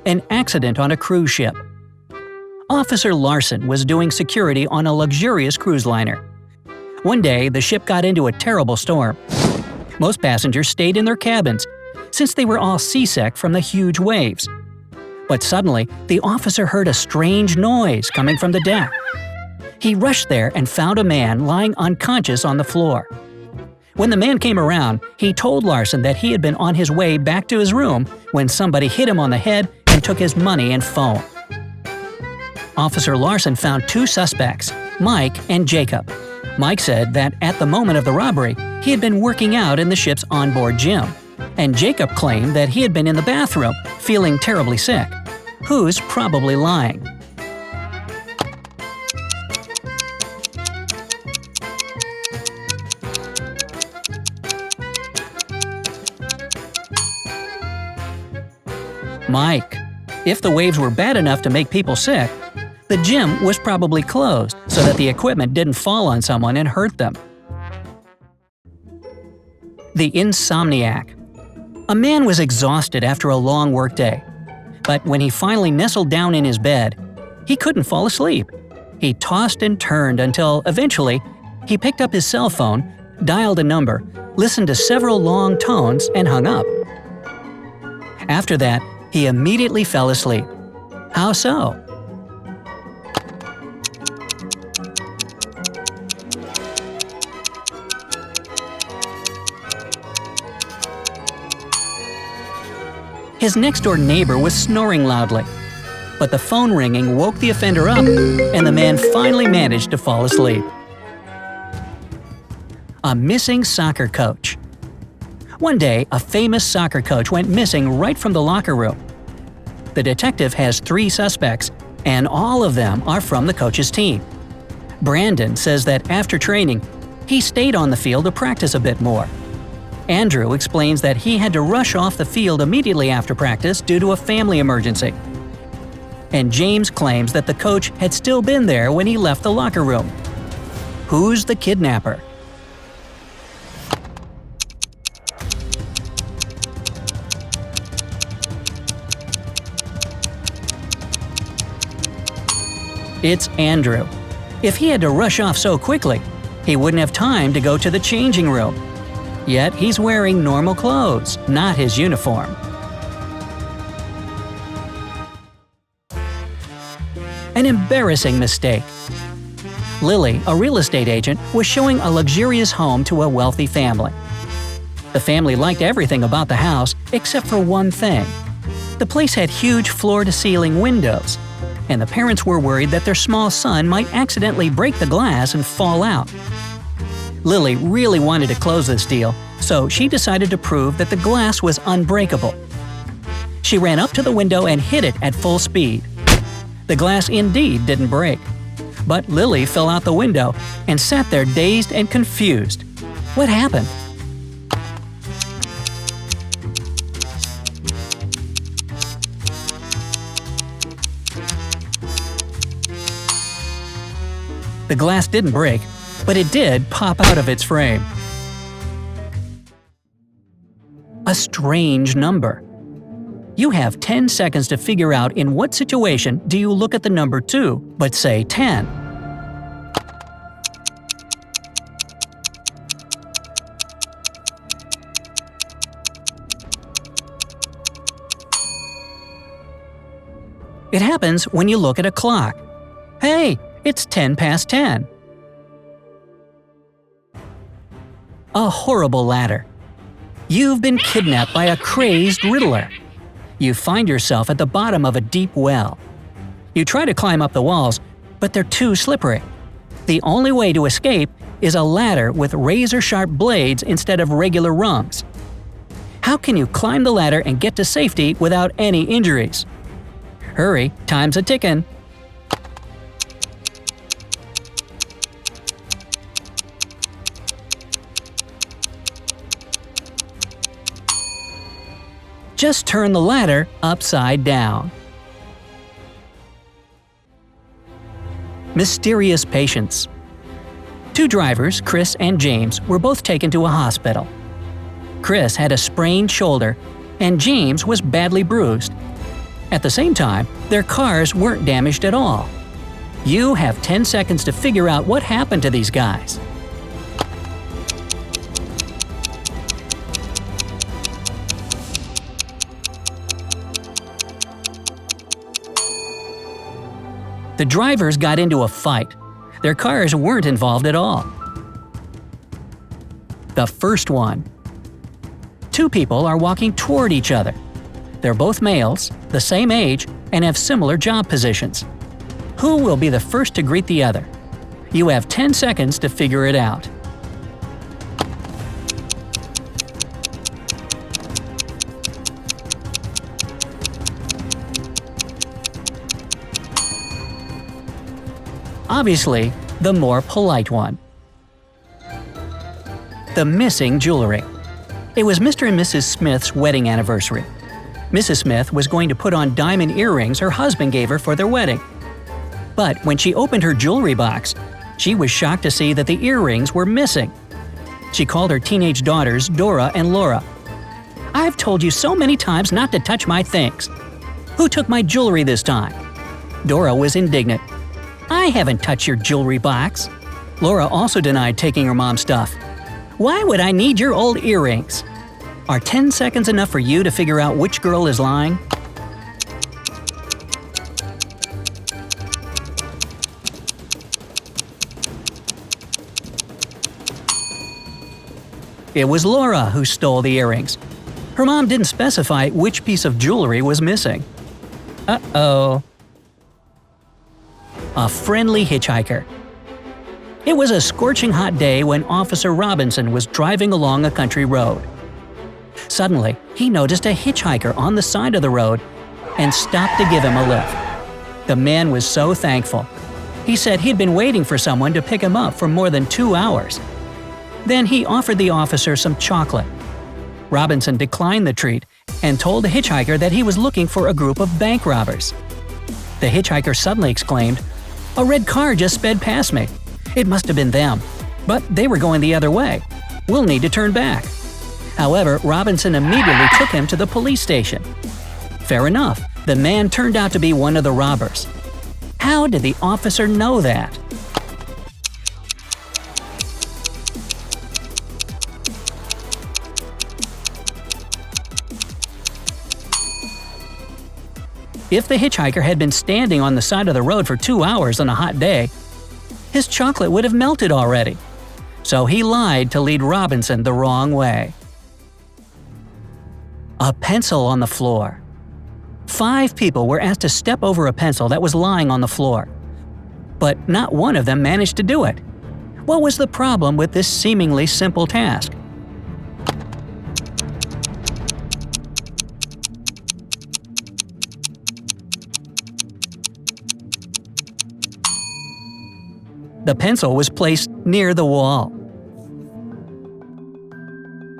An accident on a cruise ship. Officer Larson was doing security on a luxurious cruise liner. One day, the ship got into a terrible storm. Most passengers stayed in their cabins, since they were all seasick from the huge waves. But suddenly, the officer heard a strange noise coming from the deck. He rushed there and found a man lying unconscious on the floor. When the man came around, he told Larson that he had been on his way back to his room when somebody hit him on the head and took his money and phone. Officer Larson found two suspects, Mike and Jacob. Mike said that at the moment of the robbery, he had been working out in the ship's onboard gym, and Jacob claimed that he had been in the bathroom, feeling terribly sick. Who's probably lying? Mike. If the waves were bad enough to make people sick, the gym was probably closed so that the equipment didn't fall on someone and hurt them. The insomniac. A man was exhausted after a long workday. But when he finally nestled down in his bed, he couldn't fall asleep. He tossed and turned until, eventually, he picked up his cell phone, dialed a number, listened to several long tones, and hung up. After that, he immediately fell asleep. How so? His next-door neighbor was snoring loudly, but the phone ringing woke the offender up, and the man finally managed to fall asleep. A missing soccer coach. One day, a famous soccer coach went missing right from the locker room. The detective has 3 suspects, and all of them are from the coach's team. Brandon says that after training, he stayed on the field to practice a bit more. Andrew explains that he had to rush off the field immediately after practice due to a family emergency. And James claims that the coach had still been there when he left the locker room. Who's the kidnapper? It's Andrew. If he had to rush off so quickly, he wouldn't have time to go to the changing room. Yet he's wearing normal clothes, not his uniform. An embarrassing mistake. Lily, a real estate agent, was showing a luxurious home to a wealthy family. The family liked everything about the house except for one thing. The place had huge floor-to-ceiling windows, and the parents were worried that their small son might accidentally break the glass and fall out. Lily really wanted to close this deal, so she decided to prove that the glass was unbreakable. She ran up to the window and hit it at full speed. The glass indeed didn't break. But Lily fell out the window and sat there dazed and confused. What happened? The glass didn't break, but it did pop out of its frame. A strange number. You have 10 seconds to figure out in what situation do you look at the number 2, but say 10. It happens when you look at a clock. Hey, it's 10 past 10. A horrible ladder. You've been kidnapped by a crazed riddler. You find yourself at the bottom of a deep well. You try to climb up the walls, but they're too slippery. The only way to escape is a ladder with razor-sharp blades instead of regular rungs. How can you climb the ladder and get to safety without any injuries? Hurry, time's a-tickin'. Just turn the ladder upside down. Mysterious patients. 2 drivers, Chris and James, were both taken to a hospital. Chris had a sprained shoulder, and James was badly bruised. At the same time, their cars weren't damaged at all. You have 10 seconds to figure out what happened to these guys. The drivers got into a fight. Their cars weren't involved at all. The first one. Two people are walking toward each other. They're both males, the same age, and have similar job positions. Who will be the first to greet the other? You have 10 seconds to figure it out. Obviously, the more polite one. The missing jewelry. It was Mr. and Mrs. Smith's wedding anniversary. Mrs. Smith was going to put on diamond earrings her husband gave her for their wedding. But when she opened her jewelry box, she was shocked to see that the earrings were missing. She called her teenage daughters Dora and Laura. "I've told you so many times not to touch my things. Who took my jewelry this time?" Dora was indignant. "I haven't touched your jewelry box." Laura also denied taking her mom's stuff. "Why would I need your old earrings?" Are 10 seconds enough for you to figure out which girl is lying? It was Laura who stole the earrings. Her mom didn't specify which piece of jewelry was missing. Uh-oh. A friendly hitchhiker. It was a scorching hot day when Officer Robinson was driving along a country road. Suddenly, he noticed a hitchhiker on the side of the road and stopped to give him a lift. The man was so thankful. He said he'd been waiting for someone to pick him up for more than 2 hours. Then he offered the officer some chocolate. Robinson declined the treat and told the hitchhiker that he was looking for a group of bank robbers. The hitchhiker suddenly exclaimed, "A red car just sped past me. It must have been them. But they were going the other way. We'll need to turn back." However, Robinson immediately took him to the police station. Fair enough, the man turned out to be one of the robbers. How did the officer know that? If the hitchhiker had been standing on the side of the road for 2 hours on a hot day, his chocolate would have melted already. So he lied to lead Robinson the wrong way. A pencil on the floor. 5 people were asked to step over a pencil that was lying on the floor. But not one of them managed to do it. What was the problem with this seemingly simple task? The pencil was placed near the wall.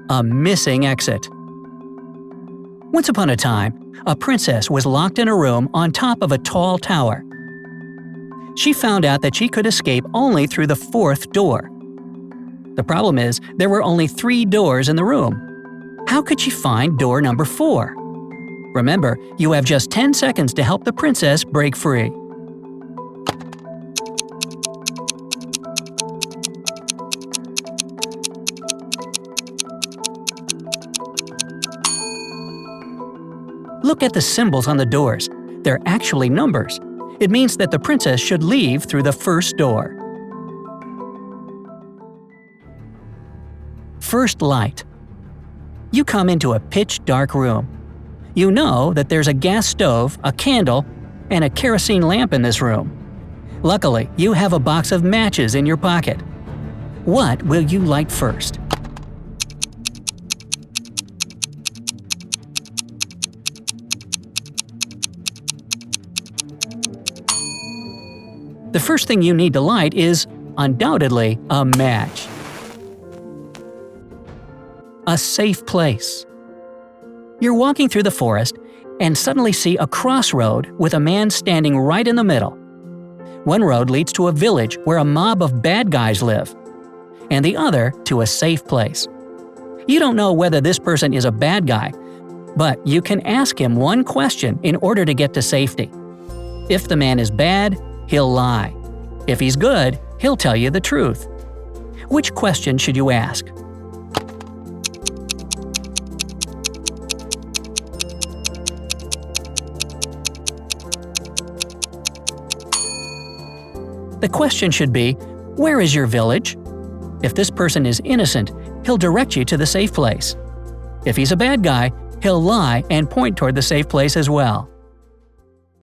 A missing exit. Once upon a time, a princess was locked in a room on top of a tall tower. She found out that she could escape only through the 4th door. The problem is, there were only 3 doors in the room. How could she find door number 4? Remember, you have just 10 seconds to help the princess break free. Look at the symbols on the doors. They're actually numbers. It means that the princess should leave through the 1st door. First light. You come into a pitch-dark room. You know that there's a gas stove, a candle, and a kerosene lamp in this room. Luckily, you have a box of matches in your pocket. What will you light first? The first thing you need to light is, undoubtedly, a match. A safe place. You're walking through the forest and suddenly see a crossroad with a man standing right in the middle. One road leads to a village where a mob of bad guys live, and the other to a safe place. You don't know whether this person is a bad guy, But you can ask him one question in order to get to safety. If the man is bad, he'll lie. If he's good, he'll tell you the truth. Which question should you ask? The question should be, where is your village? If this person is innocent, he'll direct you to the safe place. If he's a bad guy, he'll lie and point toward the safe place as well.